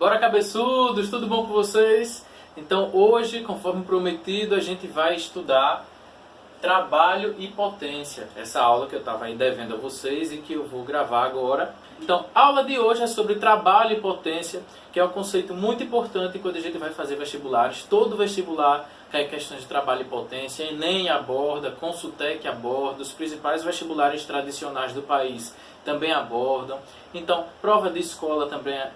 Bora, cabeçudos, tudo bom com vocês? Então hoje, conforme prometido, a gente vai estudar trabalho e potência. Essa aula que eu estava aí devendo a vocês e que eu vou gravar agora. Então, a aula de hoje é sobre trabalho e potência, que é um conceito muito importante quando a gente vai fazer vestibulares. Todo vestibular cai questões de trabalho e potência, Enem aborda, Consultec aborda, os principais vestibulares tradicionais do país também abordam. Então, prova de escola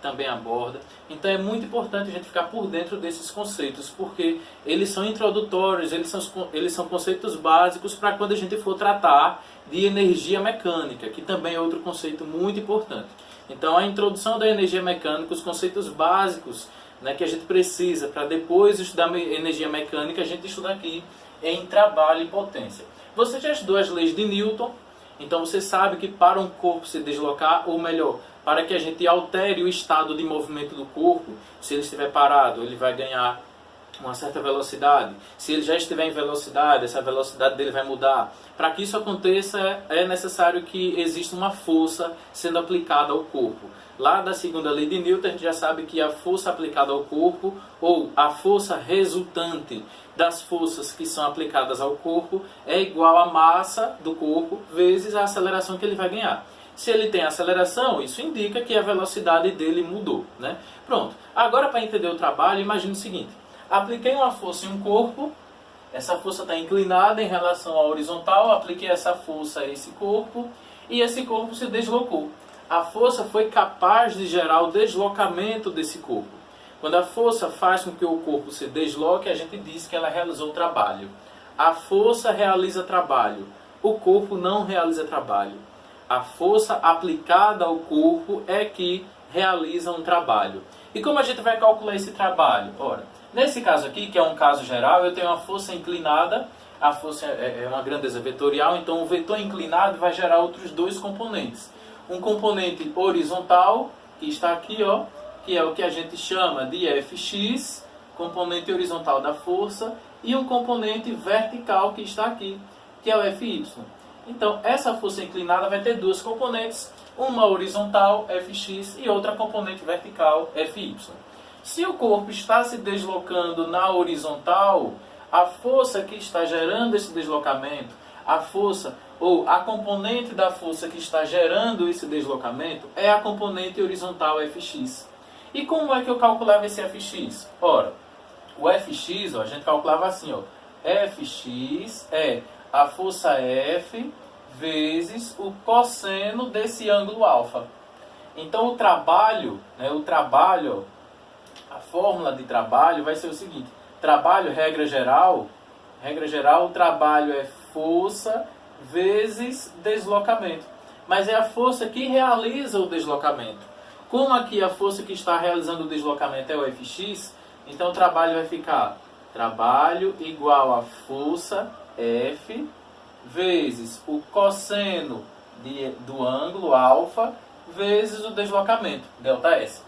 também aborda. Então, é muito importante a gente ficar por dentro desses conceitos, porque eles são introdutórios, eles são conceitos básicos para quando a gente for tratar de energia mecânica, que também é outro conceito muito importante. Então, a introdução da energia mecânica, os conceitos básicos, né, que a gente precisa para depois estudar energia mecânica, a gente estuda aqui em trabalho e potência. Você já estudou as leis de Newton? Então você sabe que para um corpo se deslocar, ou melhor, para que a gente altere o estado de movimento do corpo, se ele estiver parado, ele vai ganhar uma certa velocidade. Se ele já estiver em velocidade, essa velocidade dele vai mudar. Para que isso aconteça, é necessário que exista uma força sendo aplicada ao corpo. Lá da segunda lei de Newton, a gente já sabe que a força aplicada ao corpo, ou a força resultante das forças que são aplicadas ao corpo, é igual à massa do corpo vezes a aceleração que ele vai ganhar. Se ele tem aceleração, isso indica que a velocidade dele mudou, né? Pronto. Agora, para entender o trabalho, imagine o seguinte. Apliquei uma força em um corpo, essa força está inclinada em relação à horizontal, apliquei essa força a esse corpo e esse corpo se deslocou. A força foi capaz de gerar o deslocamento desse corpo. Quando a força faz com que o corpo se desloque, a gente diz que ela realizou o trabalho. A força realiza trabalho, o corpo não realiza trabalho. A força aplicada ao corpo é que realiza um trabalho. E como a gente vai calcular esse trabalho? Ora, nesse caso aqui, que é um caso geral, eu tenho uma força inclinada, a força é uma grandeza vetorial, então o vetor inclinado vai gerar outros dois componentes. Um componente horizontal, que está aqui, ó, que é o que a gente chama de Fx, componente horizontal da força, e um componente vertical que está aqui, que é o Fy. Então, essa força inclinada vai ter duas componentes, uma horizontal, Fx, e outra componente vertical, Fy. Se o corpo está se deslocando na horizontal, a força que está gerando esse deslocamento, a força ou a componente da força que está gerando esse deslocamento é a componente horizontal Fx. E como é que eu calculava esse Fx? Ora, o Fx, ó, a gente calculava assim, ó, Fx é a força F vezes o cosseno desse ângulo alfa. Então o trabalho, a fórmula de trabalho vai ser o seguinte: trabalho, regra geral, o trabalho é força vezes deslocamento. Mas é a força que realiza o deslocamento. Como aqui a força que está realizando o deslocamento é o Fx, então o trabalho vai ficar trabalho igual a força F vezes o cosseno do ângulo alfa vezes o deslocamento, ΔS.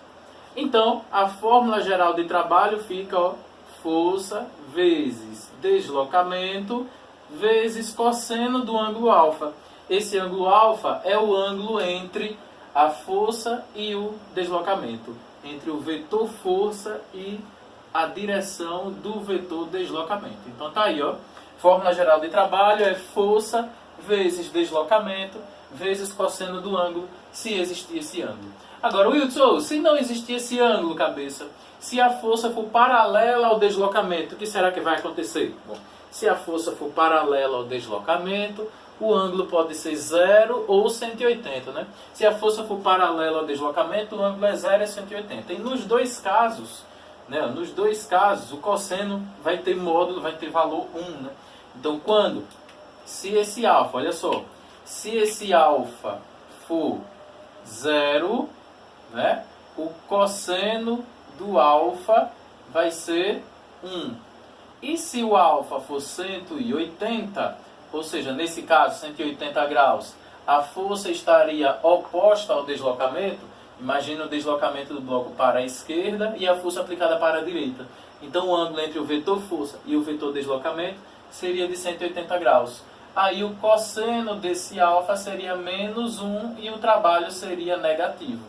Então, a fórmula geral de trabalho fica, ó, força vezes deslocamento vezes cosseno do ângulo alfa. Esse ângulo alfa é o ângulo entre a força e o deslocamento, entre o vetor força e a direção do vetor deslocamento. Então tá aí, ó. Fórmula geral de trabalho é força vezes deslocamento vezes cosseno do ângulo, se existir esse ângulo. Agora, Wilson, se não existir esse ângulo, cabeça, se a força for paralela ao deslocamento, o que será que vai acontecer? Bom, se a força for paralela ao deslocamento, o ângulo pode ser 0 ou 180, né? Se a força for paralela ao deslocamento, o ângulo é 0 e 180. E nos dois casos, o cosseno vai ter módulo, vai ter valor 1, né? Então, se esse alfa, olha só, se esse alfa for 0, né, o cosseno do alfa vai ser 1. E se o alfa for 180, ou seja, nesse caso 180 graus, a força estaria oposta ao deslocamento. Imagina o deslocamento do bloco para a esquerda e a força aplicada para a direita. Então o ângulo entre o vetor força e o vetor deslocamento seria de 180 graus. Aí o cosseno desse alfa seria menos 1 e o trabalho seria negativo.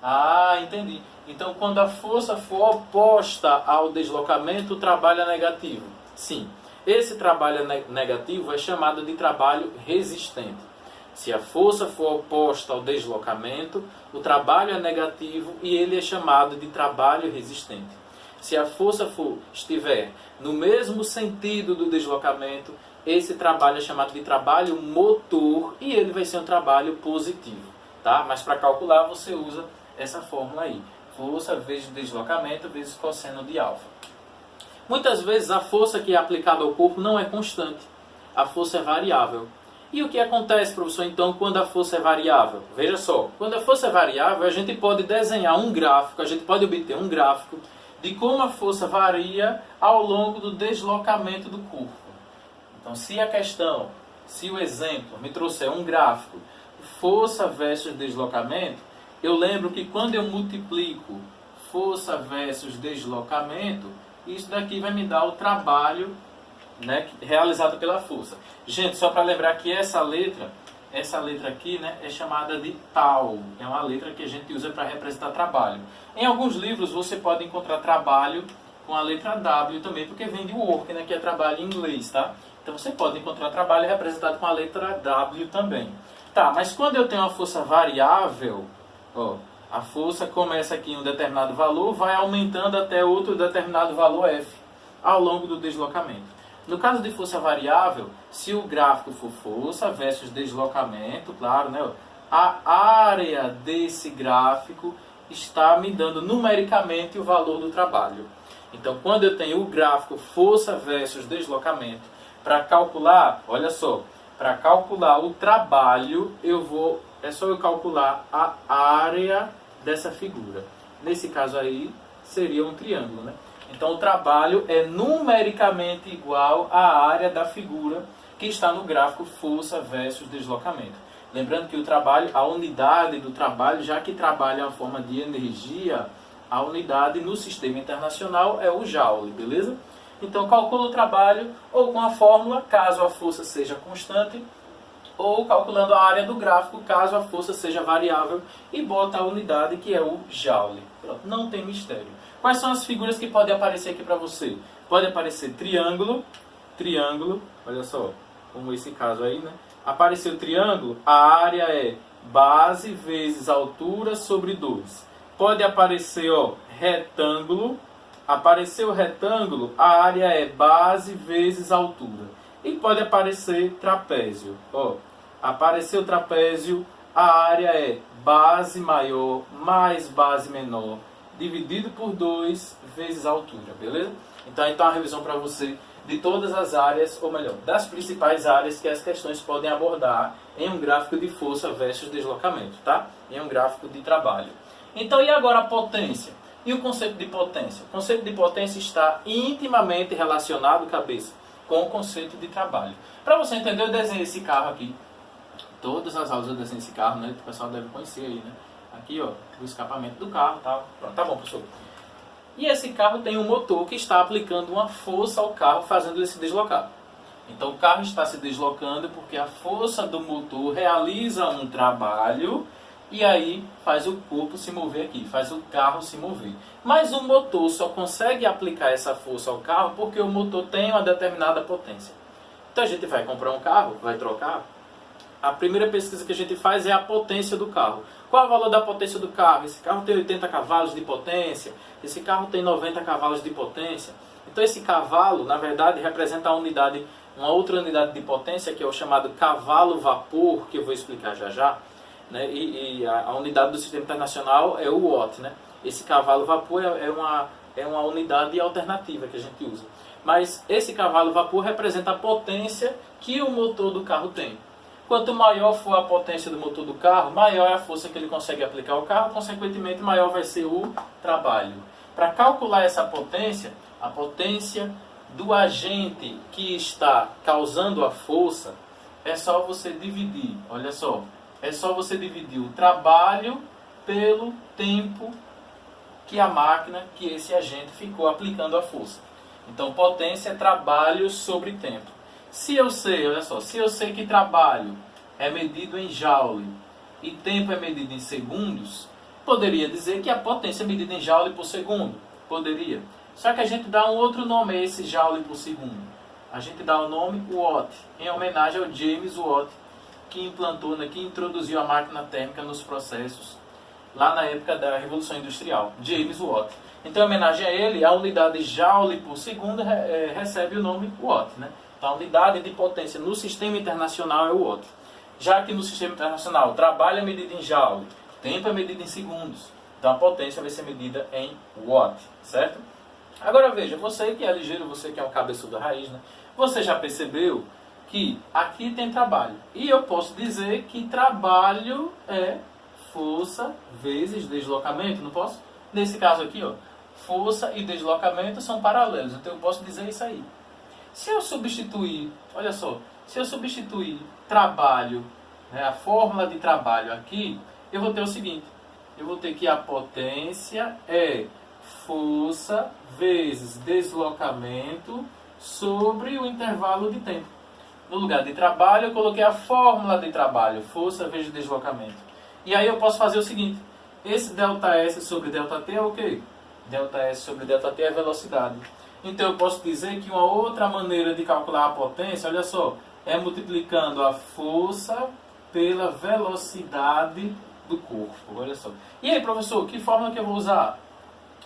Ah, entendi. Então, quando a força for oposta ao deslocamento, o trabalho é negativo. Sim. Esse trabalho negativo é chamado de trabalho resistente. Se a força for oposta ao deslocamento, o trabalho é negativo e ele é chamado de trabalho resistente. Se a força estiver no mesmo sentido do deslocamento, esse trabalho é chamado de trabalho motor e ele vai ser um trabalho positivo. Tá? Mas para calcular você usa essa fórmula aí. Força vezes deslocamento vezes cosseno de alfa. Muitas vezes a força que é aplicada ao corpo não é constante. A força é variável. E o que acontece, professor, então, quando a força é variável? Veja só, quando a força é variável, a gente pode desenhar um gráfico, a gente pode obter um gráfico de como a força varia ao longo do deslocamento do corpo. Então, se o exemplo me trouxer um gráfico, força versus deslocamento, eu lembro que quando eu multiplico força versus deslocamento, isso daqui vai me dar o trabalho, né, realizado pela força. Gente, só para lembrar que essa letra aqui, né, é chamada de tal. É uma letra que a gente usa para representar trabalho. Em alguns livros você pode encontrar trabalho com a letra W também, porque vem de work, né, que é trabalho em inglês, tá? Então você pode encontrar trabalho representado com a letra W também. Tá, mas quando eu tenho uma força variável, ó, a força começa aqui em um determinado valor, vai aumentando até outro determinado valor F ao longo do deslocamento. No caso de força variável, se o gráfico for força versus deslocamento, claro, né, a área desse gráfico está me dando numericamente o valor do trabalho. Então, quando eu tenho o gráfico força versus deslocamento, para calcular, olha só, para calcular o trabalho, é só eu calcular a área dessa figura. Nesse caso aí, seria um triângulo, né? Então, o trabalho é numericamente igual à área da figura que está no gráfico força versus deslocamento. Lembrando que o trabalho, a unidade do trabalho, já que trabalho é uma forma de energia, a unidade no sistema internacional é o joule, beleza? Então, calcula o trabalho ou com a fórmula, caso a força seja constante, ou calculando a área do gráfico, caso a força seja variável, e bota a unidade que é o joule. Pronto, não tem mistério. Quais são as figuras que podem aparecer aqui para você? Pode aparecer triângulo, olha só, como esse caso aí, né? Apareceu triângulo, a área é base vezes altura sobre 2. Pode aparecer, ó, retângulo, apareceu retângulo, a área é base vezes altura. E pode aparecer trapézio, ó, apareceu trapézio, a área é base maior mais base menor, dividido por 2 vezes a altura, beleza? Então, uma revisão para você de todas as áreas, ou melhor, das principais áreas que as questões podem abordar em um gráfico de força versus deslocamento, tá? Em um gráfico de trabalho. Então, e agora a potência? E o conceito de potência? O conceito de potência está intimamente relacionado, cabeça, com o conceito de trabalho. Para você entender, eu desenhei esse carro aqui. Todas as aulas eu desenhei esse carro, né? O pessoal deve conhecer aí, né? Aqui, ó, o escapamento do carro, tá? Pronto, tá bom, professor. E esse carro tem um motor que está aplicando uma força ao carro, fazendo ele se deslocar. Então, o carro está se deslocando porque a força do motor realiza um trabalho e aí faz o corpo se mover aqui, faz o carro se mover. Mas o motor só consegue aplicar essa força ao carro porque o motor tem uma determinada potência. Então, a gente vai comprar um carro, vai trocar. A primeira pesquisa que a gente faz é a potência do carro. Qual é o valor da potência do carro? Esse carro tem 80 cavalos de potência, esse carro tem 90 cavalos de potência. Então esse cavalo, na verdade, representa uma outra unidade de potência, que é o chamado cavalo-vapor, que eu vou explicar já já. Né? E a unidade do sistema internacional é o watt. Né? Esse cavalo-vapor é uma unidade alternativa que a gente usa. Mas esse cavalo-vapor representa a potência que o motor do carro tem. Quanto maior for a potência do motor do carro, maior é a força que ele consegue aplicar ao carro, consequentemente maior vai ser o trabalho. Para calcular essa potência, a potência do agente que está causando a força, é só você dividir, olha só, é só você dividir o trabalho pelo tempo que a máquina, que esse agente ficou aplicando a força. Então, potência é trabalho sobre tempo. Se eu sei, olha só, se eu sei que trabalho é medido em joule e tempo é medido em segundos, Poderia dizer que a potência é medida em joule por segundo. Poderia. Só que a gente dá um outro nome a esse joule por segundo. A gente dá o nome Watt, em homenagem ao James Watt, que implantou, que introduziu a máquina térmica nos processos lá na época da Revolução Industrial. James Watt. Então, em homenagem a ele, a unidade joule por segundo recebe o nome Watt. Então, a unidade de potência no sistema internacional é o Watt. Já que no sistema internacional trabalho é medido em joule, tempo é medido em segundos, então a potência vai ser medida em Watt, certo? Agora veja, você que é ligeiro, você que é um cabeçudo raiz, você já percebeu que aqui tem trabalho. E eu posso dizer que trabalho é força vezes deslocamento, não posso? Nesse caso aqui, ó, força e deslocamento são paralelos, então eu posso dizer isso aí. Se eu substituir, olha só, se eu substituir trabalho, a fórmula de trabalho aqui, eu vou ter o seguinte, eu vou ter que a potência é força vezes deslocamento sobre o intervalo de tempo. No lugar de trabalho, eu coloquei a fórmula de trabalho, força vezes deslocamento. E aí eu posso fazer o seguinte, esse ΔS sobre ΔT é o quê? ΔS sobre ΔT é velocidade. Então eu posso dizer que uma outra maneira de calcular a potência, olha só, é multiplicando a força pela velocidade do corpo. Olha só. E aí, professor, que fórmula que eu vou usar?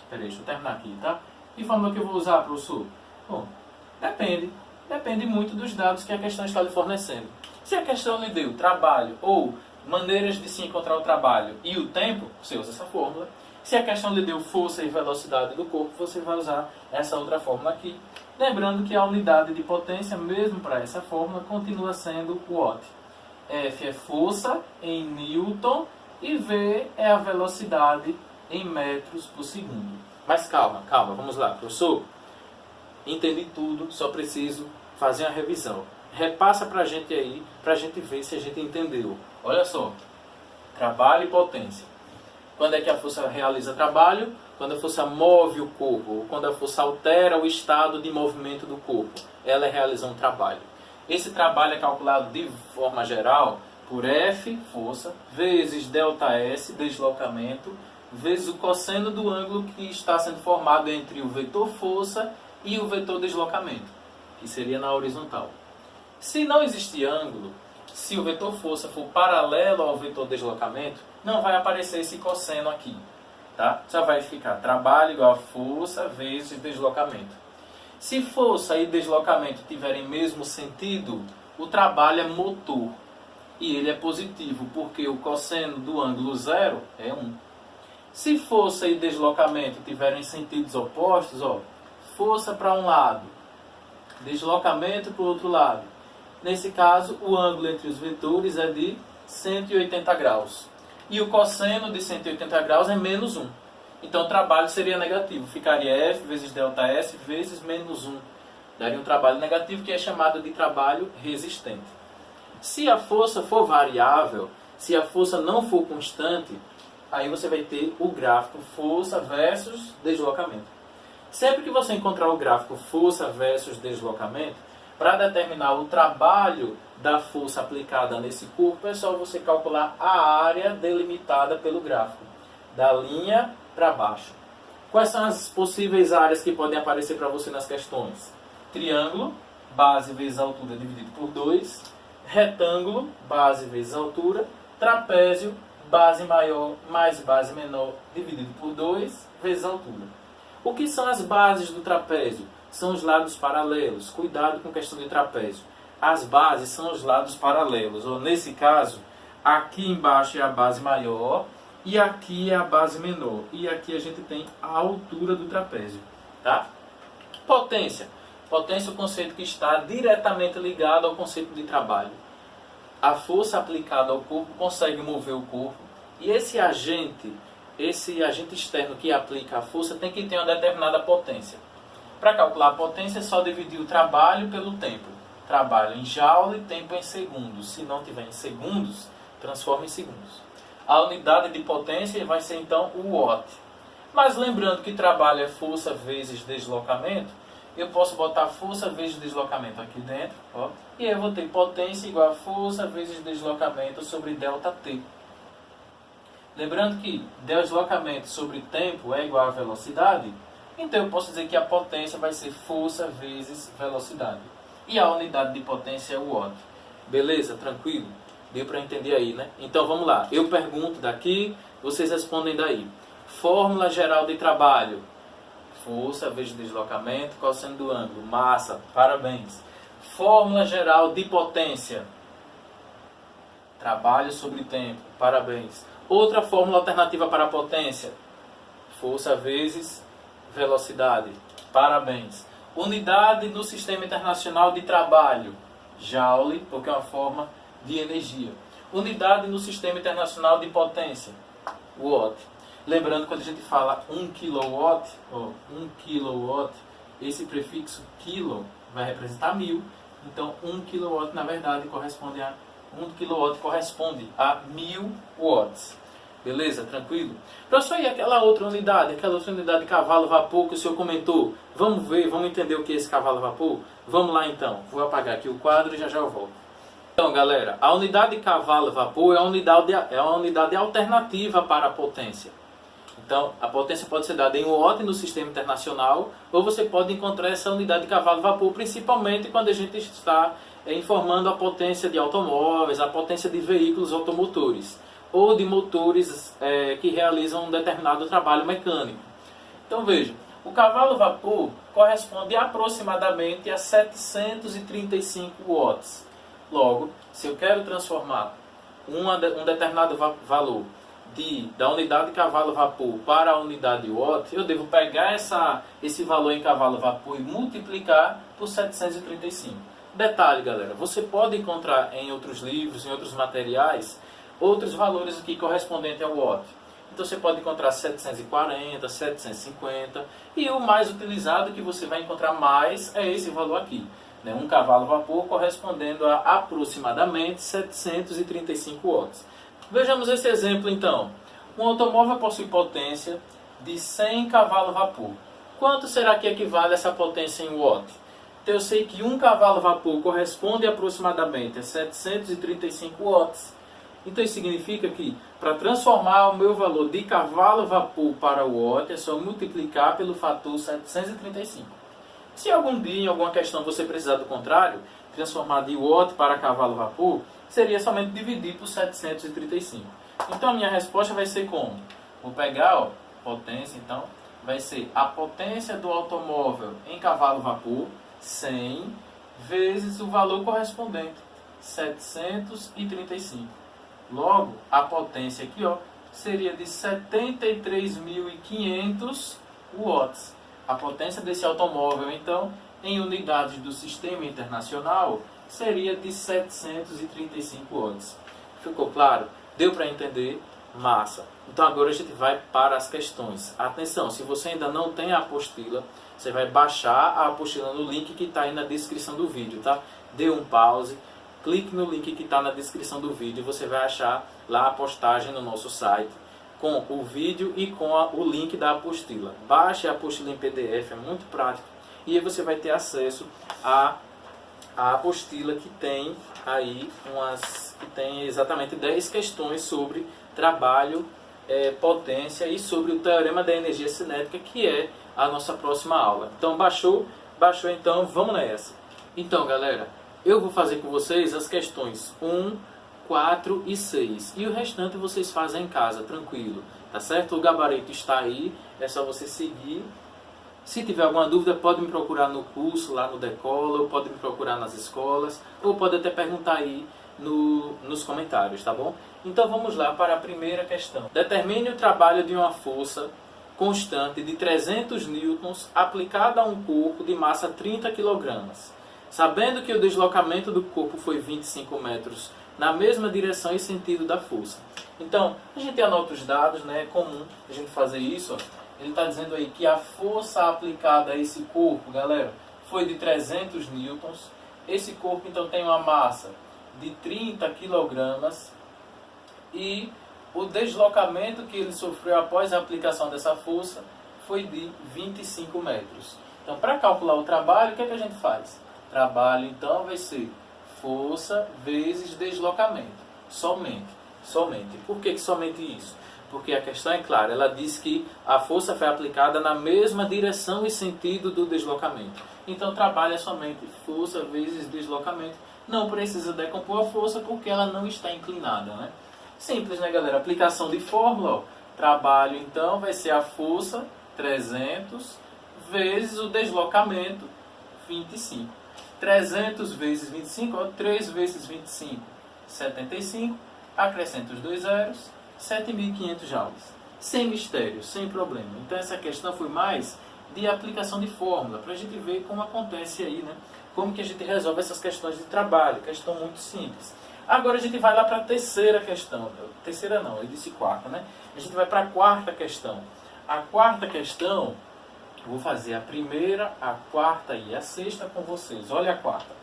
Peraí, deixa eu terminar aqui, tá? Que fórmula que eu vou usar, professor? Bom, depende. Depende muito dos dados que a questão está lhe fornecendo. Se a questão lhe deu trabalho ou maneiras de se encontrar o trabalho e o tempo, você usa essa fórmula. Se a questão lhe deu força e velocidade do corpo, você vai usar essa outra fórmula aqui. Lembrando que a unidade de potência, mesmo para essa fórmula, continua sendo Watt. F é força em Newton e V é a velocidade em metros por segundo. Mas calma, vamos lá, professor. Entendi tudo, só preciso fazer uma revisão. Repassa para a gente aí, para a gente ver se a gente entendeu. Olha só, trabalho e potência. Quando é que a força realiza trabalho? Quando a força move o corpo, ou quando a força altera o estado de movimento do corpo. Ela realiza um trabalho. Esse trabalho é calculado de forma geral por F, força, vezes ΔS, deslocamento, vezes o cosseno do ângulo que está sendo formado entre o vetor força e o vetor deslocamento, que seria na horizontal. Se não existir ângulo, se o vetor força for paralelo ao vetor deslocamento, não vai aparecer esse cosseno aqui. Tá? Só vai ficar trabalho igual a força vezes deslocamento. Se força e deslocamento tiverem mesmo sentido, o trabalho é motor. E ele é positivo, porque o cosseno do ângulo zero é 1. Se força e deslocamento tiverem sentidos opostos, força para um lado, deslocamento para o outro lado. Nesse caso, o ângulo entre os vetores é de 180 graus. E o cosseno de 180 graus é menos 1. Então o trabalho seria negativo. Ficaria F vezes ΔS vezes menos 1. Daria um trabalho negativo que é chamado de trabalho resistente. Se a força for variável, se a força não for constante, aí você vai ter o gráfico força versus deslocamento. Sempre que você encontrar o gráfico força versus deslocamento, para determinar o trabalho da força aplicada nesse corpo, é só você calcular a área delimitada pelo gráfico, da linha para baixo. Quais são as possíveis áreas que podem aparecer para você nas questões? Triângulo, base vezes altura dividido por 2. Retângulo, base vezes altura. Trapézio, base maior mais base menor dividido por 2 vezes altura. O que são as bases do trapézio? São os lados paralelos. Cuidado com a questão de trapézio. As bases são os lados paralelos. Ou nesse caso, aqui embaixo é a base maior e aqui é a base menor. E aqui a gente tem a altura do trapézio. Tá? Potência. Potência é o conceito que está diretamente ligado ao conceito de trabalho. A força aplicada ao corpo consegue mover o corpo. E esse agente externo que aplica a força tem que ter uma determinada potência. Para calcular a potência é só dividir o trabalho pelo tempo. Trabalho em joule, tempo em segundos. Se não tiver em segundos, transforma em segundos. A unidade de potência vai ser então o watt. Mas lembrando que trabalho é força vezes deslocamento, eu posso botar força vezes deslocamento aqui dentro. E aí eu vou ter potência igual a força vezes deslocamento sobre ΔT. Lembrando que deslocamento sobre tempo é igual a velocidade, então eu posso dizer que a potência vai ser força vezes velocidade. E a unidade de potência é o watt. Beleza? Tranquilo? Deu para entender aí, né? Então vamos lá. Eu pergunto daqui, vocês respondem daí. Fórmula geral de trabalho. Força vezes deslocamento, cosseno do ângulo. Massa. Parabéns. Fórmula geral de potência. Trabalho sobre tempo. Parabéns. Outra fórmula alternativa para a potência. Força vezes velocidade. Parabéns. Unidade no Sistema Internacional de Trabalho. Joule, porque é uma forma de energia. Unidade no Sistema Internacional de Potência. Watt. Lembrando, quando a gente fala 1 kW, 1 kW, esse prefixo quilo vai representar 1000. Então, 1 kW, na verdade, corresponde a 1 kW corresponde a 1000 watts. Beleza? Tranquilo? Professor, e aquela outra unidade de cavalo-vapor que o senhor comentou? Vamos ver, vamos entender o que é esse cavalo-vapor? Vamos lá então. Vou apagar aqui o quadro e já eu volto. Então, galera, a unidade de cavalo-vapor é uma unidade alternativa para a potência. Então, a potência pode ser dada em watt no sistema internacional, ou você pode encontrar essa unidade de cavalo-vapor, principalmente quando a gente está informando a potência de automóveis, a potência de veículos automotores, ou de motores que realizam um determinado trabalho mecânico. Então, veja, o cavalo-vapor corresponde aproximadamente a 735 watts. Logo, se eu quero transformar um determinado valor da unidade de cavalo-vapor para a unidade watt, eu devo pegar esse valor em cavalo-vapor e multiplicar por 735. Detalhe, galera, você pode encontrar em outros livros, em outros materiais, outros valores aqui correspondentes ao watt. Então você pode encontrar 740, 750 e o mais utilizado que você vai encontrar mais é esse valor aqui. Um cavalo-vapor correspondendo a aproximadamente 735 watts. Vejamos esse exemplo então. Um automóvel possui potência de 100 cavalo-vapor. Quanto será que equivale essa potência em watt? Então eu sei que 1 cavalo-vapor corresponde aproximadamente a 735 watts. Então isso significa que para transformar o meu valor de cavalo-vapor para watt é só multiplicar pelo fator 735. Se algum dia, em alguma questão, você precisar do contrário, transformar de watt para cavalo-vapor, seria somente dividir por 735. Então a minha resposta vai ser como? Vou pegar, potência, então, vai ser a potência do automóvel em cavalo-vapor, 100, vezes o valor correspondente, 735. Logo, a potência aqui seria de 73.500 watts. A potência desse automóvel, então, em unidades do sistema internacional, seria de 735 watts. Ficou claro? Deu para entender? Massa! Então agora a gente vai para as questões. Atenção, se você ainda não tem a apostila, você vai baixar a apostila no link que está aí na descrição do vídeo, tá? Dê um pause, clique no link que está na descrição do vídeo e você vai achar lá a postagem no nosso site com o vídeo e com o link da apostila. Baixe a apostila em PDF, é muito prático. E aí você vai ter acesso a apostila que tem aí que tem exatamente 10 questões sobre trabalho, potência e sobre o teorema da energia cinética, que é a nossa próxima aula. Então baixou então, vamos nessa. Então, galera, eu vou fazer com vocês as questões 1, 4 e 6. E o restante vocês fazem em casa, tranquilo. Tá certo? O gabarito está aí, é só você seguir. Se tiver alguma dúvida, pode me procurar no curso, lá no Decola, ou pode me procurar nas escolas, ou pode até perguntar aí nos comentários, tá bom? Então vamos lá para a primeira questão. Determine o trabalho de uma força constante de 300 newtons aplicada a um corpo de massa 30 kg. Sabendo que o deslocamento do corpo foi 25 metros na mesma direção e sentido da força. Então, a gente anota os dados, né? É comum a gente fazer isso. Ele está dizendo aí que a força aplicada a esse corpo, galera, foi de 300 newtons. Esse corpo, então, tem uma massa de 30 kg e o deslocamento que ele sofreu após a aplicação dessa força foi de 25 metros. Então, para calcular o trabalho, o que é que a gente faz? Trabalho, então, vai ser força vezes deslocamento. Somente. Por que somente isso? Porque a questão é clara, ela diz que a força foi aplicada na mesma direção e sentido do deslocamento. Então trabalha somente força vezes deslocamento. Não precisa decompor a força porque ela não está inclinada, né? Simples, né, galera? Aplicação de fórmula, ó. Trabalho, então, vai ser a força, 300, vezes o deslocamento, 25. 300 vezes 25, ó, 3 vezes 25, 75. Acrescenta os dois zeros, 7.500 joules. Sem mistério, sem problema. Então, essa questão foi mais de aplicação de fórmula, para a gente ver como acontece aí, né? Como que a gente resolve essas questões de trabalho. Questão muito simples. Agora a gente vai lá para a terceira questão. Terceira não, eu disse quarta, né? A gente vai para a quarta questão. A quarta questão, eu vou fazer a primeira, a quarta e a sexta com vocês. Olha a quarta.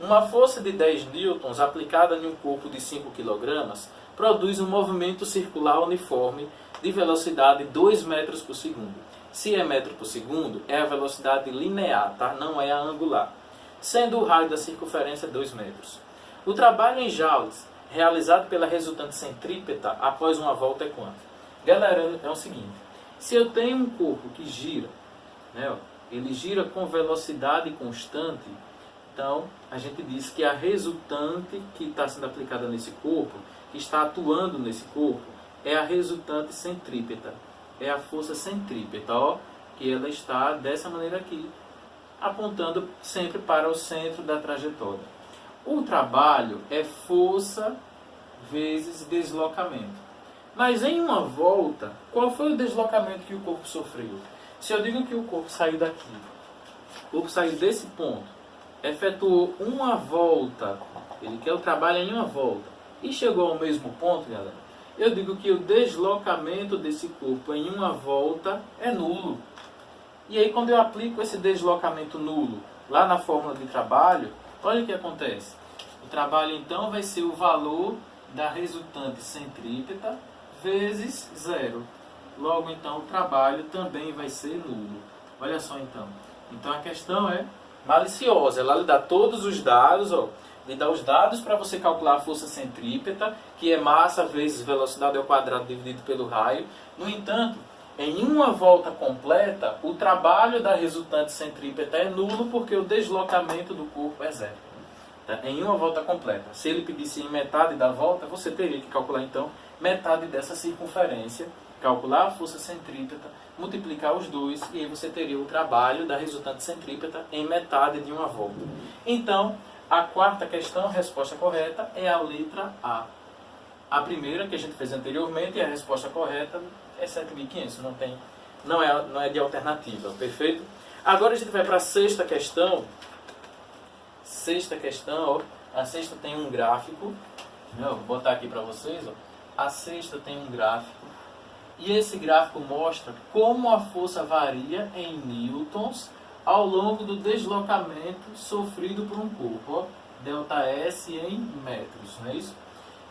Uma força de 10 newtons aplicada em um corpo de 5 kg produz um movimento circular uniforme de velocidade 2 metros por segundo. Se é metro por segundo, é a velocidade linear, tá? Não é a angular. Sendo o raio da circunferência 2 metros. O trabalho em joules realizado pela resultante centrípeta após uma volta é quanto? Galera, é o seguinte. Se eu tenho um corpo que gira, né, ele gira com velocidade constante, então a gente diz que a resultante que está sendo aplicada nesse corpo, que está atuando nesse corpo, é a resultante centrípeta. É a força centrípeta, ó, que ela está dessa maneira aqui, apontando sempre para o centro da trajetória. O trabalho é força vezes deslocamento. Mas em uma volta, qual foi o deslocamento que o corpo sofreu? Se eu digo que o corpo saiu daqui, o corpo saiu desse ponto, efetuou uma volta, ele quer o trabalho em uma volta, e chegou ao mesmo ponto, galera, eu digo que o deslocamento desse corpo em uma volta é nulo. E aí quando eu aplico esse deslocamento nulo lá na fórmula de trabalho, olha o que acontece. O trabalho então vai ser o valor da resultante centrípeta vezes zero. Logo então o trabalho também vai ser nulo. Olha só então. Então a questão é maliciosa. Ela lhe dá todos os dados, ó. Lhe dá os dados para você calcular a força centrípeta, que é massa vezes velocidade ao quadrado dividido pelo raio. No entanto, em uma volta completa, o trabalho da resultante centrípeta é nulo porque o deslocamento do corpo é zero. Tá? Em uma volta completa. Se ele pedisse em metade da volta, você teria que calcular então metade dessa circunferência, calcular a força centrípeta, multiplicar os dois e aí você teria o trabalho da resultante centrípeta em metade de uma volta. Então, a quarta questão, a resposta correta é a letra A. A primeira que a gente fez anteriormente, a resposta correta é 7.500, não é de alternativa, perfeito? Agora a gente vai para a sexta questão. Sexta questão, ó, a sexta tem um gráfico, né, vou botar aqui para vocês, ó. A sexta tem um gráfico, e esse gráfico mostra como a força varia em newtons ao longo do deslocamento sofrido por um corpo, ó, ΔS em metros, não é isso?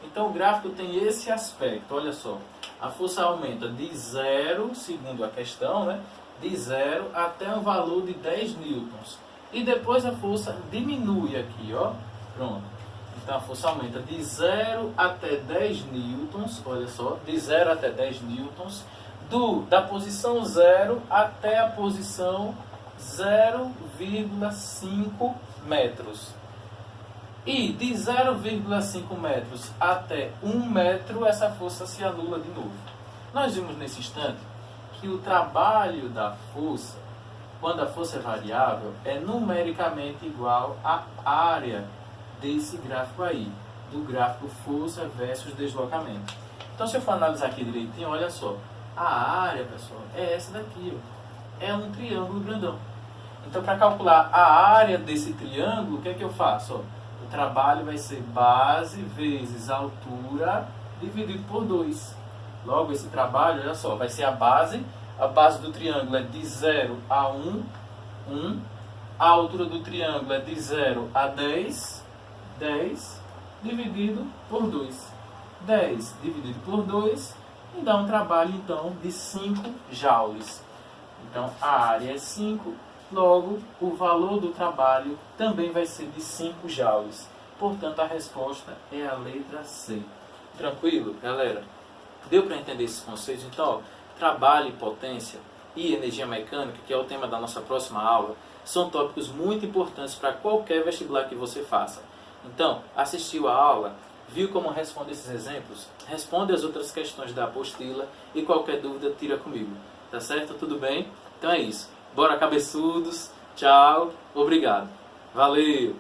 Então o gráfico tem esse aspecto, olha só, a força aumenta de 0, segundo a questão, né, de 0 até um valor de 10 newtons. E depois a força diminui aqui, ó, pronto. Então a força aumenta de 0 até 10 newtons, olha só, de 0 até 10 newtons, da posição 0 até a posição 0,5 metros. E de 0,5 metros até 1 metro, essa força se anula de novo. Nós vimos nesse instante que o trabalho da força, quando a força é variável, é numericamente igual à área desse gráfico aí, do gráfico força versus deslocamento. Então, se eu for analisar aqui direitinho, olha só, a área, pessoal, é essa daqui, ó. É um triângulo grandão. Então, para calcular a área desse triângulo, o que é que eu faço? Ó, o trabalho vai ser base vezes altura dividido por 2. Logo, esse trabalho, olha só, vai ser a base do triângulo é de 0 a 1, 1. A altura do triângulo é de 0 a 10, 10 dividido por 2. 10 dividido por 2 e dá um trabalho, então, de 5 joules. Então, a área é 5, logo, o valor do trabalho também vai ser de 5 joules. Portanto, a resposta é a letra C. Tranquilo, galera? Deu para entender esses conceitos? Então, ó, trabalho e potência e energia mecânica, que é o tema da nossa próxima aula, são tópicos muito importantes para qualquer vestibular que você faça. Então, assistiu a aula, viu como responde esses exemplos? Responde as outras questões da apostila e qualquer dúvida tira comigo. Tá certo? Tudo bem? Então é isso. Bora, cabeçudos. Tchau. Obrigado. Valeu!